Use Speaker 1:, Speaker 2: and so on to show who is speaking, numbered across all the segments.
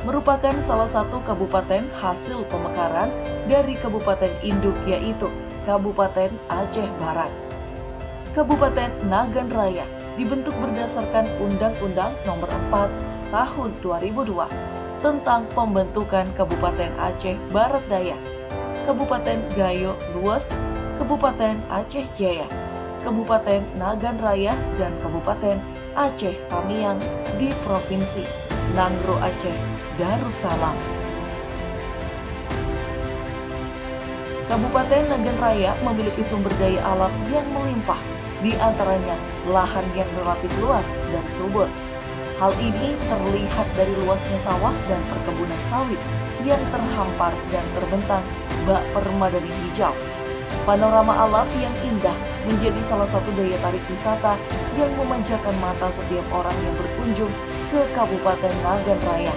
Speaker 1: merupakan salah satu kabupaten hasil pemekaran dari kabupaten induk, yaitu Kabupaten Aceh Barat. Kabupaten Nagan Raya dibentuk berdasarkan Undang-Undang Nomor 4 Tahun 2002 tentang pembentukan Kabupaten Aceh Barat Daya, Kabupaten Gayo Luas, Kabupaten Aceh Jaya, Kabupaten Nagan Raya, dan Kabupaten Aceh Tamiang di Provinsi Nangro Aceh Darussalam. Kabupaten Nagan Raya memiliki sumber daya alam yang melimpah, di antaranya lahan yang relatif luas dan subur. Hal ini terlihat dari luasnya sawah dan perkebunan sawit yang terhampar dan terbentang bak permadani hijau. Panorama alam yang indah menjadi salah satu daya tarik wisata yang memanjakan mata setiap orang yang berkunjung ke Kabupaten Nagan Raya.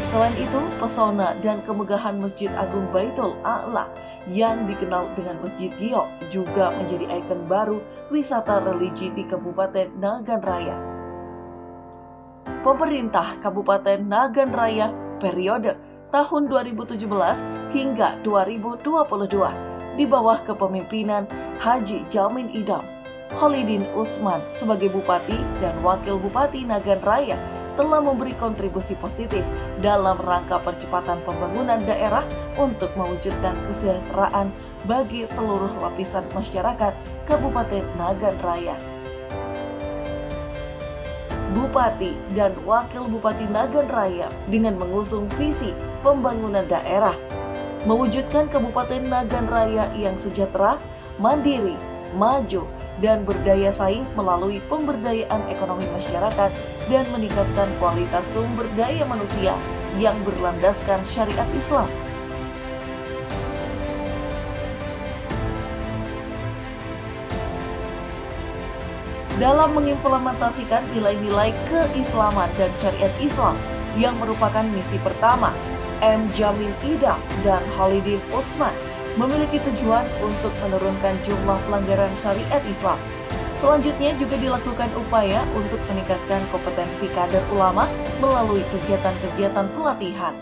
Speaker 1: Selain itu, pesona dan kemegahan Masjid Agung Baitul A'la yang dikenal dengan Masjid Giok juga menjadi ikon baru wisata religi di Kabupaten Nagan Raya. Pemerintah Kabupaten Nagan Raya periode tahun 2017 hingga 2022 di bawah kepemimpinan Haji Jamin Idam, Khalidin Usman sebagai Bupati dan Wakil Bupati Nagan Raya telah memberi kontribusi positif dalam rangka percepatan pembangunan daerah untuk mewujudkan kesejahteraan bagi seluruh lapisan masyarakat Kabupaten Nagan Raya. Bupati dan Wakil Bupati Nagan Raya dengan mengusung visi pembangunan daerah, mewujudkan Kabupaten Nagan Raya yang sejahtera, mandiri, maju, dan berdaya saing melalui pemberdayaan ekonomi masyarakat dan meningkatkan kualitas sumber daya manusia yang berlandaskan syariat Islam. Dalam mengimplementasikan nilai-nilai keislaman dan syariat Islam yang merupakan misi pertama, M. Jamin Idam dan Khalidin Usman memiliki tujuan untuk menurunkan jumlah pelanggaran syariat Islam. Selanjutnya juga dilakukan upaya untuk meningkatkan kompetensi kader ulama melalui kegiatan-kegiatan pelatihan.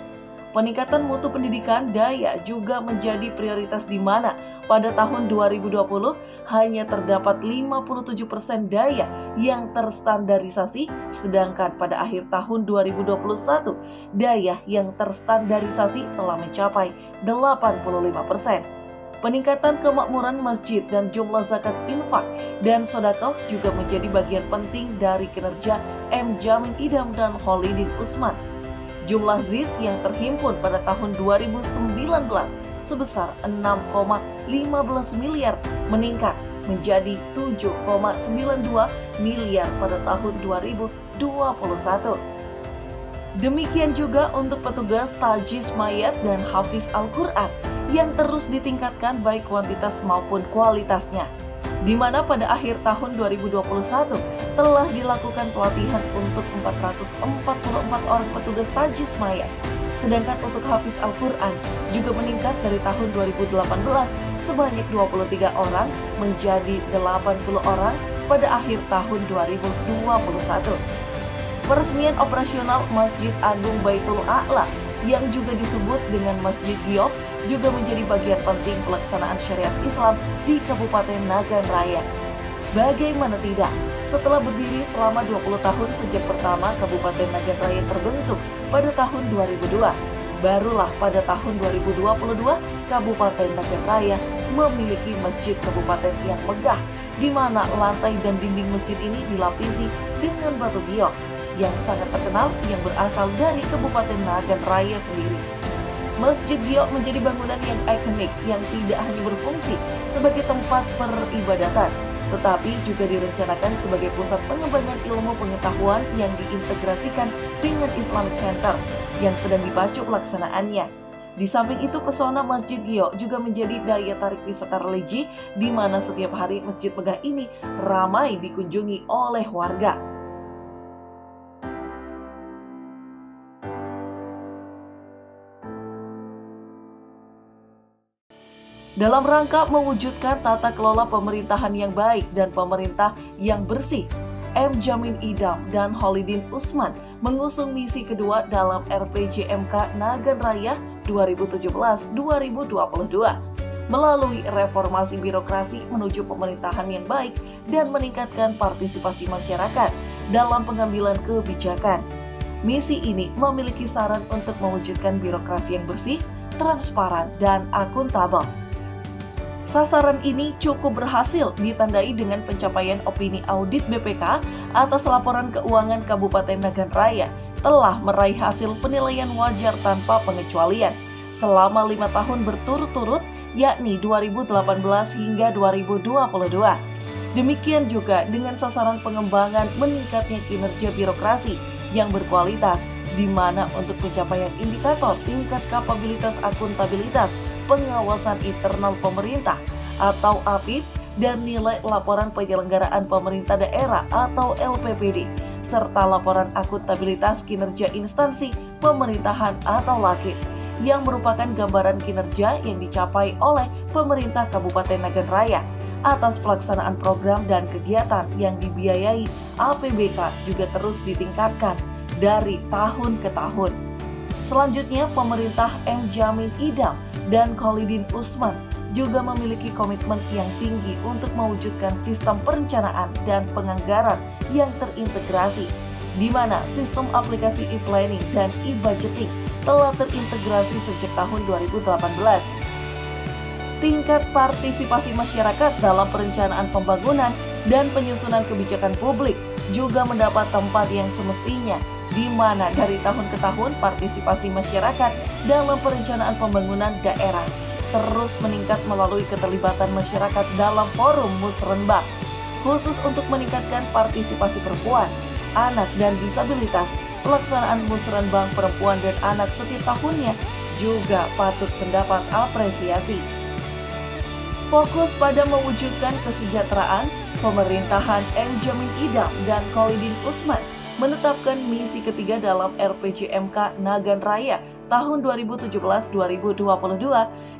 Speaker 1: Peningkatan mutu pendidikan daya juga menjadi prioritas di mana pada tahun 2020 hanya terdapat 57% daya yang terstandarisasi, sedangkan pada akhir tahun 2021 daya yang terstandarisasi telah mencapai 85%. Peningkatan kemakmuran masjid dan jumlah zakat infak dan sedekah juga menjadi bagian penting dari kinerja M. Jamin Idam dan Khalidin Usman. Jumlah ZIS yang terhimpun pada tahun 2019 sebesar 6,15 miliar meningkat menjadi 7,92 miliar pada tahun 2021. Demikian juga untuk petugas tajis mayat dan hafiz Al-Quran yang terus ditingkatkan baik kuantitas maupun kualitasnya, di mana pada akhir tahun 2021 telah dilakukan pelatihan untuk 444 orang petugas tajis mayat. Sedangkan untuk hafiz Al-Quran juga meningkat dari tahun 2018 sebanyak 23 orang menjadi 80 orang pada akhir tahun 2021. Peresmian operasional Masjid Agung Baitul A'la yang juga disebut dengan Masjid Giok juga menjadi bagian penting pelaksanaan syariat Islam di Kabupaten Nagan Raya. Bagaimana tidak, setelah berdiri selama 20 tahun sejak pertama Kabupaten Nagan Raya terbentuk pada tahun 2002, barulah pada tahun 2022 Kabupaten Nagan Raya memiliki masjid kabupaten yang megah, di mana lantai dan dinding masjid ini dilapisi dengan batu giok yang sangat terkenal yang berasal dari Kabupaten Nagan Raya sendiri. Masjid Giok menjadi bangunan yang ikonik yang tidak hanya berfungsi sebagai tempat peribadatan, tetapi juga direncanakan sebagai pusat pengembangan ilmu pengetahuan yang diintegrasikan dengan Islamic Center yang sedang dipacu pelaksanaannya. Di samping itu, pesona Masjid Giok juga menjadi daya tarik wisata religi, di mana setiap hari masjid megah ini ramai dikunjungi oleh warga. Dalam rangka mewujudkan tata kelola pemerintahan yang baik dan pemerintah yang bersih, M. Jamin Idam dan Khalidin Usman mengusung misi kedua dalam RPJMK Nagan Raya 2017-2022 melalui reformasi birokrasi menuju pemerintahan yang baik dan meningkatkan partisipasi masyarakat dalam pengambilan kebijakan. Misi ini memiliki saran untuk mewujudkan birokrasi yang bersih, transparan, dan akuntabel. Sasaran ini cukup berhasil ditandai dengan pencapaian opini audit BPK atas laporan keuangan Kabupaten Nagan Raya telah meraih hasil penilaian wajar tanpa pengecualian selama 5 tahun berturut-turut, yakni 2018 hingga 2022. Demikian juga dengan sasaran pengembangan meningkatnya kinerja birokrasi yang berkualitas, di mana untuk pencapaian indikator tingkat kapabilitas akuntabilitas pengawasan internal pemerintah atau APIP dan nilai laporan penyelenggaraan pemerintah daerah atau LPPD, serta laporan akuntabilitas kinerja instansi pemerintahan atau LAKIP, yang merupakan gambaran kinerja yang dicapai oleh pemerintah Kabupaten Nagan Raya atas pelaksanaan program dan kegiatan yang dibiayai APBK juga terus ditingkatkan dari tahun ke tahun. Selanjutnya, pemerintah M. Jamin Idam dan Khalidin Usman juga memiliki komitmen yang tinggi untuk mewujudkan sistem perencanaan dan penganggaran yang terintegrasi, di mana sistem aplikasi e-planning dan e-budgeting telah terintegrasi sejak tahun 2018. Tingkat partisipasi masyarakat dalam perencanaan pembangunan dan penyusunan kebijakan publik juga mendapat tempat yang semestinya, di mana dari tahun ke tahun partisipasi masyarakat dalam perencanaan pembangunan daerah terus meningkat melalui keterlibatan masyarakat dalam forum musrenbang, khusus untuk meningkatkan partisipasi perempuan, anak, dan disabilitas. Pelaksanaan musrenbang perempuan dan anak setiap tahunnya juga patut mendapat apresiasi. Fokus pada mewujudkan kesejahteraan, pemerintahan M. Jamin Idam dan Khalidin Usman menetapkan misi ketiga dalam RPJMK Nagan Raya tahun 2017-2022,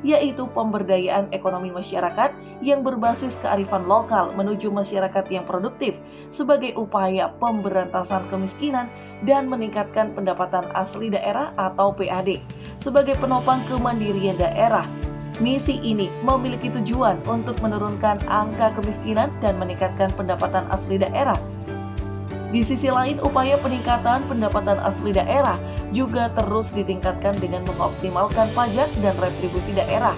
Speaker 1: yaitu pemberdayaan ekonomi masyarakat yang berbasis kearifan lokal menuju masyarakat yang produktif sebagai upaya pemberantasan kemiskinan dan meningkatkan pendapatan asli daerah atau PAD sebagai penopang kemandirian daerah. Misi ini memiliki tujuan untuk menurunkan angka kemiskinan dan meningkatkan pendapatan asli daerah. Di sisi lain, upaya peningkatan pendapatan asli daerah juga terus ditingkatkan dengan mengoptimalkan pajak dan retribusi daerah.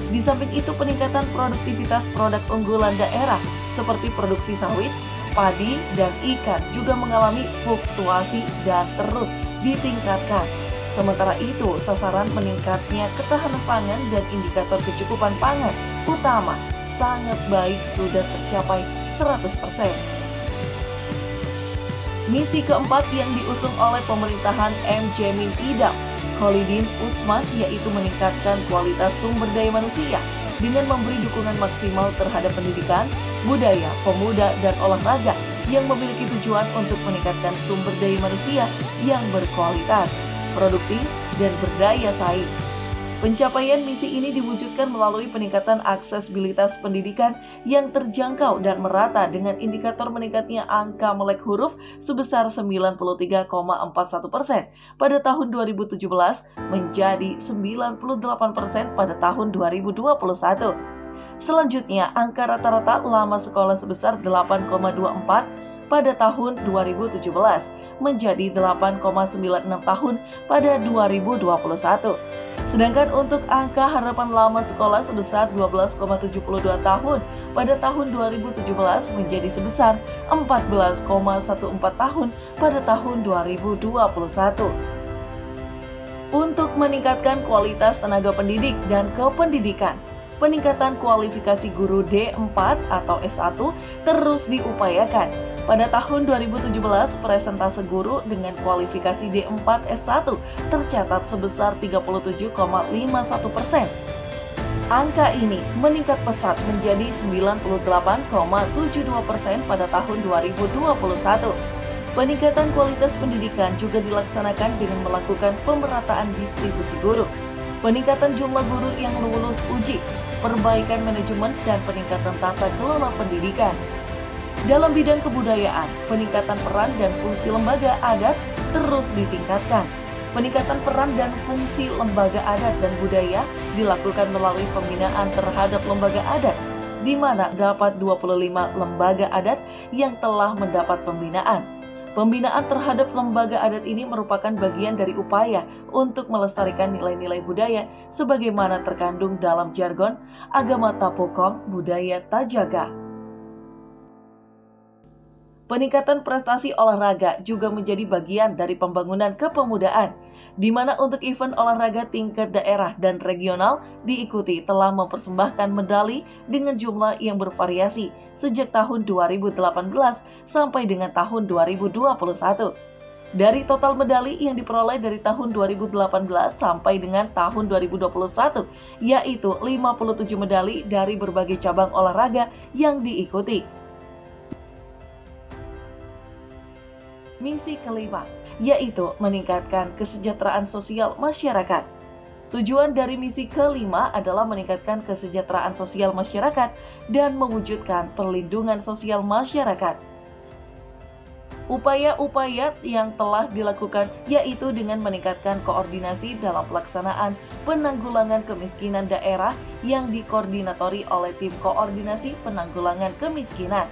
Speaker 1: Di samping itu, peningkatan produktivitas produk unggulan daerah seperti produksi sawit, padi, dan ikan juga mengalami fluktuasi dan terus ditingkatkan. Sementara itu, sasaran meningkatnya ketahanan pangan dan indikator kecukupan pangan utama sangat baik sudah tercapai 100%. Misi keempat yang diusung oleh pemerintahan M. Jamin Idam, Khalidin Usman, yaitu meningkatkan kualitas sumber daya manusia dengan memberi dukungan maksimal terhadap pendidikan, budaya, pemuda, dan olahraga yang memiliki tujuan untuk meningkatkan sumber daya manusia yang berkualitas, produktif, dan berdaya saing. Pencapaian misi ini diwujudkan melalui peningkatan aksesibilitas pendidikan yang terjangkau dan merata dengan indikator meningkatnya angka melek huruf sebesar 93,41% pada tahun 2017 menjadi 98% pada tahun 2021. Selanjutnya, angka rata-rata lama sekolah sebesar 8,24 pada tahun 2017 menjadi 8,96 tahun pada 2021. Sedangkan untuk angka harapan lama sekolah sebesar 12,72 tahun pada tahun 2017 menjadi sebesar 14,14 tahun pada tahun 2021. Untuk meningkatkan kualitas tenaga pendidik dan kependidikan, peningkatan kualifikasi guru D4 atau S1 terus diupayakan. Pada tahun 2017, presentase guru dengan kualifikasi D4 S1 tercatat sebesar 37,51%. Angka ini meningkat pesat menjadi 98,72% pada tahun 2021. Peningkatan kualitas pendidikan juga dilaksanakan dengan melakukan pemerataan distribusi guru, peningkatan jumlah guru yang lulus uji, perbaikan manajemen, dan peningkatan tata kelola pendidikan. Dalam bidang kebudayaan, peningkatan peran dan fungsi lembaga adat, terus ditingkatkan. Peningkatan peran dan fungsi lembaga adat dan budaya dilakukan melalui pembinaan terhadap lembaga adat, di mana dapat 25 lembaga adat yang telah mendapat pembinaan. Pembinaan terhadap lembaga adat ini merupakan bagian dari upaya untuk melestarikan nilai-nilai budaya sebagaimana terkandung dalam jargon agama Tapokong, budaya Tajaga. Peningkatan prestasi olahraga juga menjadi bagian dari pembangunan kepemudaan, di mana untuk event olahraga tingkat daerah dan regional diikuti telah mempersembahkan medali dengan jumlah yang bervariasi sejak tahun 2018 sampai dengan tahun 2021. Dari total medali yang diperoleh dari tahun 2018 sampai dengan tahun 2021, yaitu 57 medali dari berbagai cabang olahraga yang diikuti. Misi kelima, yaitu meningkatkan kesejahteraan sosial masyarakat. Tujuan dari misi kelima adalah meningkatkan kesejahteraan sosial masyarakat dan mewujudkan perlindungan sosial masyarakat. Upaya-upaya yang telah dilakukan yaitu dengan meningkatkan koordinasi dalam pelaksanaan penanggulangan kemiskinan daerah yang dikoordinatori oleh Tim Koordinasi Penanggulangan Kemiskinan.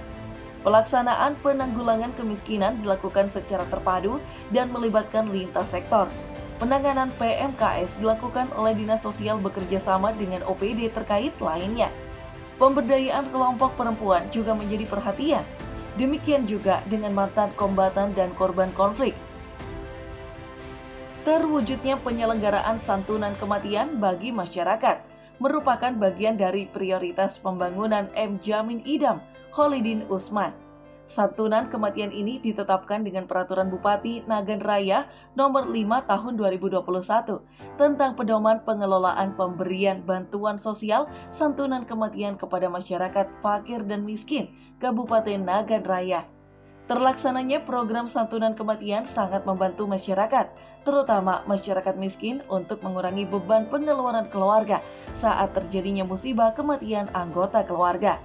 Speaker 1: Pelaksanaan penanggulangan kemiskinan dilakukan secara terpadu dan melibatkan lintas sektor. Penanganan PMKS dilakukan oleh Dinas Sosial bekerja sama dengan OPD terkait lainnya. Pemberdayaan kelompok perempuan juga menjadi perhatian. Demikian juga dengan mantan kombatan dan korban konflik. Terwujudnya penyelenggaraan santunan kematian bagi masyarakat merupakan bagian dari prioritas pembangunan M. Jamin Idam Khalidin Usman. Santunan kematian ini ditetapkan dengan Peraturan Bupati Nagan Raya Nomor 5 Tahun 2021 tentang pedoman pengelolaan pemberian bantuan sosial santunan kematian kepada masyarakat fakir dan miskin Kabupaten Nagan Raya. Terlaksananya program santunan kematian sangat membantu masyarakat, terutama masyarakat miskin untuk mengurangi beban pengeluaran keluarga saat terjadinya musibah kematian anggota keluarga.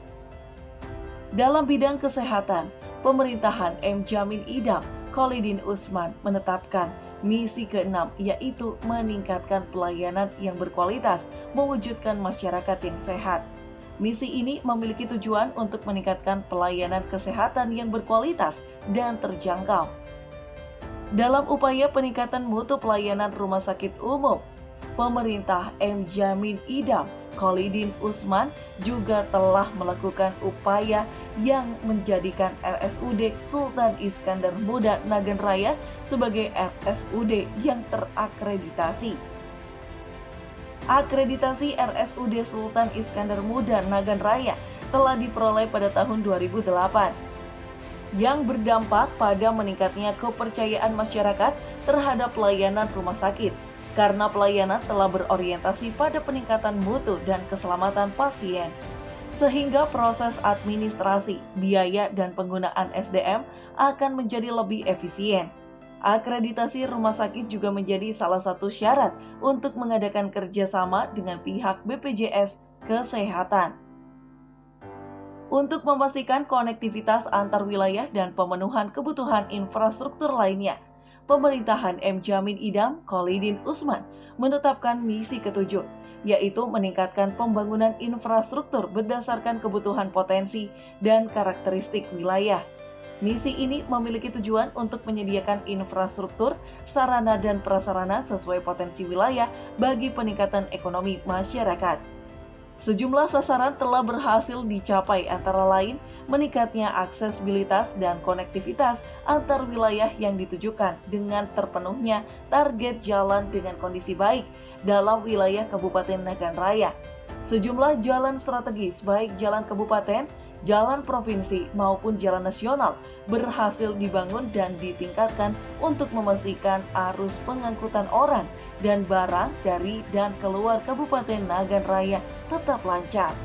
Speaker 1: Dalam bidang kesehatan, pemerintahan M. Jamin Idam Khalidin Usman menetapkan misi ke-6 yaitu meningkatkan pelayanan yang berkualitas, mewujudkan masyarakat yang sehat. Misi ini memiliki tujuan untuk meningkatkan pelayanan kesehatan yang berkualitas dan terjangkau. Dalam upaya peningkatan mutu pelayanan rumah sakit umum, pemerintah M. Jamin Idam Khalidin Usman juga telah melakukan upaya yang menjadikan RSUD Sultan Iskandar Muda Nagan Raya sebagai RSUD yang terakreditasi. Akreditasi RSUD Sultan Iskandar Muda Nagan Raya telah diperoleh pada tahun 2008, yang berdampak pada meningkatnya kepercayaan masyarakat terhadap pelayanan rumah sakit, karena pelayanan telah berorientasi pada peningkatan mutu dan keselamatan pasien, sehingga proses administrasi, biaya, dan penggunaan SDM akan menjadi lebih efisien. Akreditasi rumah sakit juga menjadi salah satu syarat untuk mengadakan kerjasama dengan pihak BPJS Kesehatan. Untuk memastikan konektivitas antar wilayah dan pemenuhan kebutuhan infrastruktur lainnya, pemerintahan M. Jamin Idam Khalidin Usman menetapkan misi ke-7, yaitu meningkatkan pembangunan infrastruktur berdasarkan kebutuhan potensi dan karakteristik wilayah. Misi ini memiliki tujuan untuk menyediakan infrastruktur, sarana dan prasarana sesuai potensi wilayah bagi peningkatan ekonomi masyarakat. Sejumlah sasaran telah berhasil dicapai, antara lain meningkatnya aksesibilitas dan konektivitas antar wilayah yang ditujukan dengan terpenuhnya target jalan dengan kondisi baik dalam wilayah Kabupaten Nagan Raya. Sejumlah jalan strategis baik jalan kabupaten, jalan provinsi maupun jalan nasional berhasil dibangun dan ditingkatkan untuk memastikan arus pengangkutan orang dan barang dari dan keluar Kabupaten Nagan Raya tetap lancar.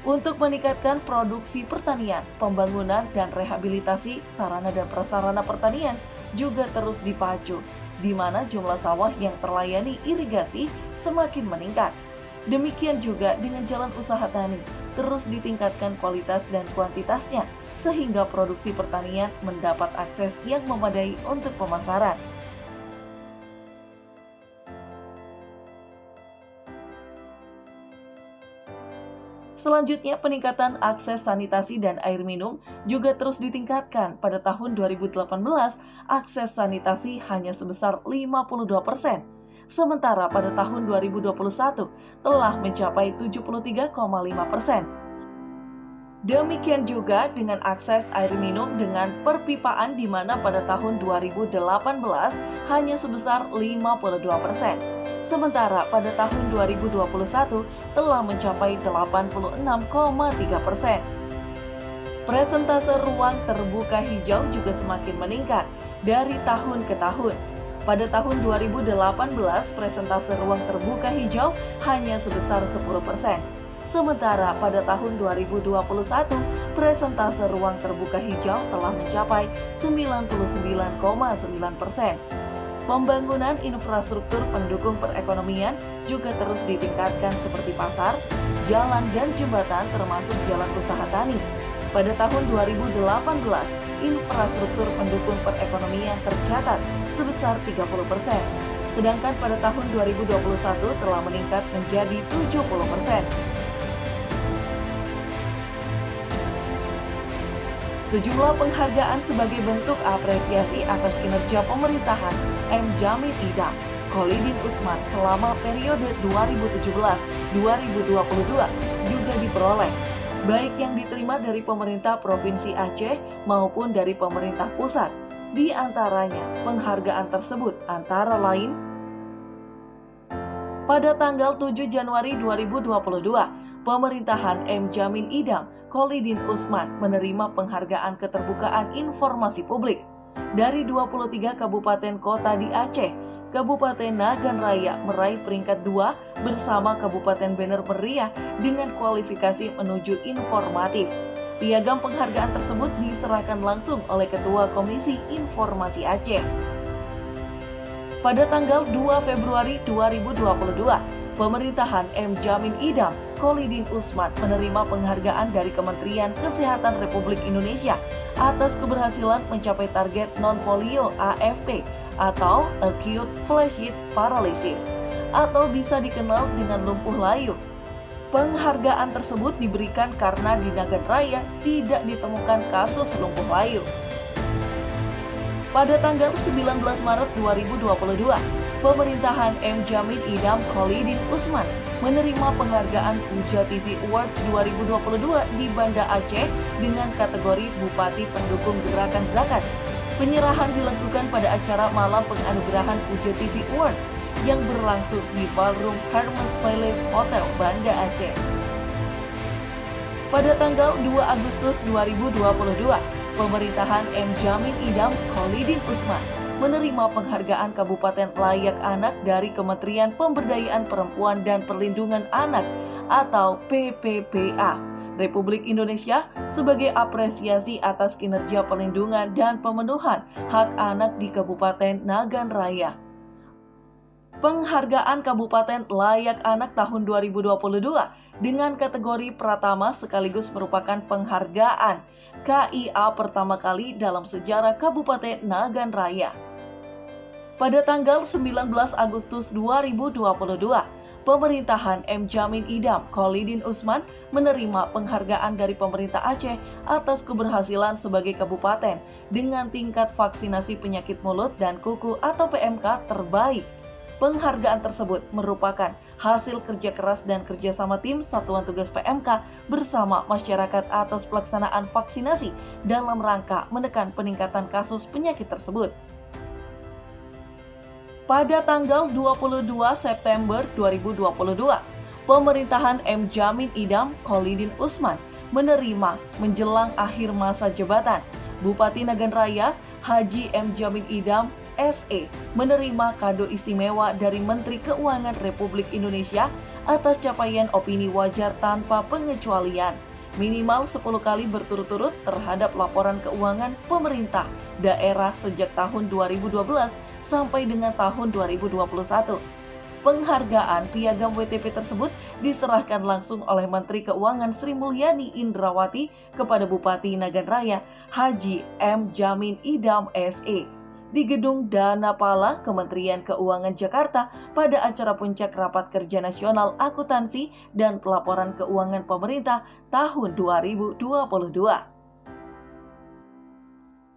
Speaker 1: Untuk meningkatkan produksi pertanian, pembangunan dan rehabilitasi sarana dan prasarana pertanian juga terus dipacu, di mana jumlah sawah yang terlayani irigasi semakin meningkat. Demikian juga dengan jalan usaha tani, terus ditingkatkan kualitas dan kuantitasnya, sehingga produksi pertanian mendapat akses yang memadai untuk pemasaran. Selanjutnya, peningkatan akses sanitasi dan air minum juga terus ditingkatkan. Pada tahun 2018, akses sanitasi hanya sebesar 52%. Sementara pada tahun 2021 telah mencapai 73,5%. Demikian juga dengan akses air minum dengan perpipaan di mana pada tahun 2018 hanya sebesar 52%. Sementara pada tahun 2021 telah mencapai 86,3%. Presentase ruang terbuka hijau juga semakin meningkat dari tahun ke tahun. Pada tahun 2018, presentase ruang terbuka hijau hanya sebesar 10%. Sementara pada tahun 2021, presentase ruang terbuka hijau telah mencapai 99,9%. Pembangunan infrastruktur pendukung perekonomian juga terus ditingkatkan seperti pasar, jalan, dan jembatan termasuk jalan usaha tani. Pada tahun 2018, infrastruktur pendukung perekonomian tercatat sebesar 30%, sedangkan pada tahun 2021 telah meningkat menjadi 70%. Sejumlah penghargaan sebagai bentuk apresiasi atas kinerja pemerintahan M. Jamin Idam, Kholidin Usman selama periode 2017-2022 juga diperoleh, baik yang diterima dari pemerintah Provinsi Aceh maupun dari pemerintah pusat. Di antaranya, penghargaan tersebut antara lain: pada tanggal 7 Januari 2022, pemerintahan M. Jamin Idam, Kholidin Usman menerima penghargaan keterbukaan informasi publik dari 23 kabupaten kota di Aceh. Kabupaten Nagan Raya meraih peringkat 2 bersama Kabupaten Bener Meriah dengan kualifikasi menuju informatif. Piagam penghargaan tersebut diserahkan langsung oleh Ketua Komisi Informasi Aceh. Pada tanggal 2 Februari 2022, pemerintahan M. Jamin Idam, Kholidin Usman menerima penghargaan dari Kementerian Kesehatan Republik Indonesia atas keberhasilan mencapai target non-polio AFP atau Acute Flaccid Paralysis, atau bisa dikenal dengan lumpuh layu. Penghargaan tersebut diberikan karena di Nagan Raya tidak ditemukan kasus lumpuh layu. Pada tanggal 19 Maret 2022, pemerintahan M. Jamin Idam, Kholidin Usman menerima penghargaan Puja TV Awards 2022 di Banda Aceh dengan kategori Bupati Pendukung Gerakan Zakat. Penyerahan dilakukan pada acara malam penganugerahan Puja TV Awards yang berlangsung di Ballroom Hermes Palace Hotel Banda Aceh. Pada tanggal 2 Agustus 2022, pemerintahan M. Jamin Idam, Kholidin Usman menerima penghargaan Kabupaten Layak Anak dari Kementerian Pemberdayaan Perempuan dan Perlindungan Anak atau PPPA Republik Indonesia sebagai apresiasi atas kinerja pelindungan dan pemenuhan hak anak di Kabupaten Nagan Raya. Penghargaan Kabupaten Layak Anak tahun 2022 dengan kategori Pratama sekaligus merupakan penghargaan KIA pertama kali dalam sejarah Kabupaten Nagan Raya. Pada tanggal 19 Agustus 2022, pemerintahan M. Jamin Idam, Kholidin Usman menerima penghargaan dari pemerintah Aceh atas keberhasilan sebagai kabupaten dengan tingkat vaksinasi penyakit mulut dan kuku atau PMK terbaik. Penghargaan tersebut merupakan hasil kerja keras dan kerjasama tim Satuan Tugas PMK bersama masyarakat atas pelaksanaan vaksinasi dalam rangka menekan peningkatan kasus penyakit tersebut. Pada tanggal 22 September 2022, pemerintahan M. Jamin Idam, Kholidin Usman menerima menjelang akhir masa jabatan Bupati Nagan Raya Haji M. Jamin Idam SE menerima kado istimewa dari Menteri Keuangan Republik Indonesia atas capaian opini wajar tanpa pengecualian minimal 10 kali berturut-turut terhadap laporan keuangan pemerintah daerah sejak tahun 2012 sampai dengan tahun 2021. Penghargaan Piagam WTP tersebut diserahkan langsung oleh Menteri Keuangan Sri Mulyani Indrawati kepada Bupati Nagan Raya Haji M. Jamin Idam SE di Gedung Danapala Kementerian Keuangan Jakarta pada acara puncak Rapat Kerja Nasional Akuntansi dan Pelaporan Keuangan Pemerintah tahun 2022.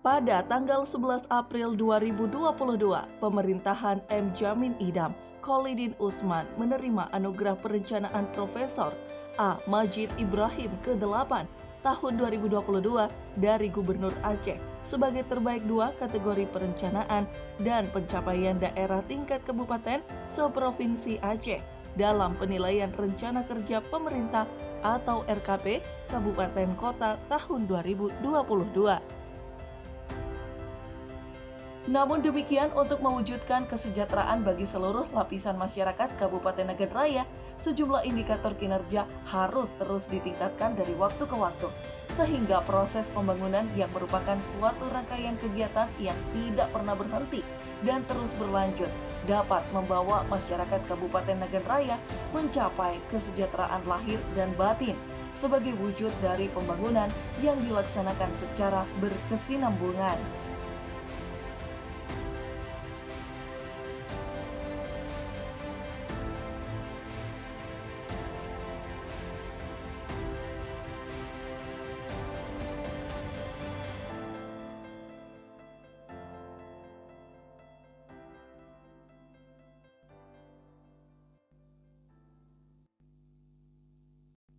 Speaker 1: Pada tanggal 11 April 2022, pemerintahan M. Jamin Idam Khalidin Utsman menerima anugerah perencanaan Profesor A. Majid Ibrahim ke-8 tahun 2022 dari Gubernur Aceh sebagai terbaik 2 kategori perencanaan dan pencapaian daerah tingkat kabupaten seprovinsi Aceh dalam penilaian rencana kerja pemerintah atau RKP Kabupaten Kota tahun 2022. Namun demikian, untuk mewujudkan kesejahteraan bagi seluruh lapisan masyarakat Kabupaten Nagan Raya, sejumlah indikator kinerja harus terus ditingkatkan dari waktu ke waktu, sehingga proses pembangunan yang merupakan suatu rangkaian kegiatan yang tidak pernah berhenti dan terus berlanjut dapat membawa masyarakat Kabupaten Nagan Raya mencapai kesejahteraan lahir dan batin sebagai wujud dari pembangunan yang dilaksanakan secara berkesinambungan.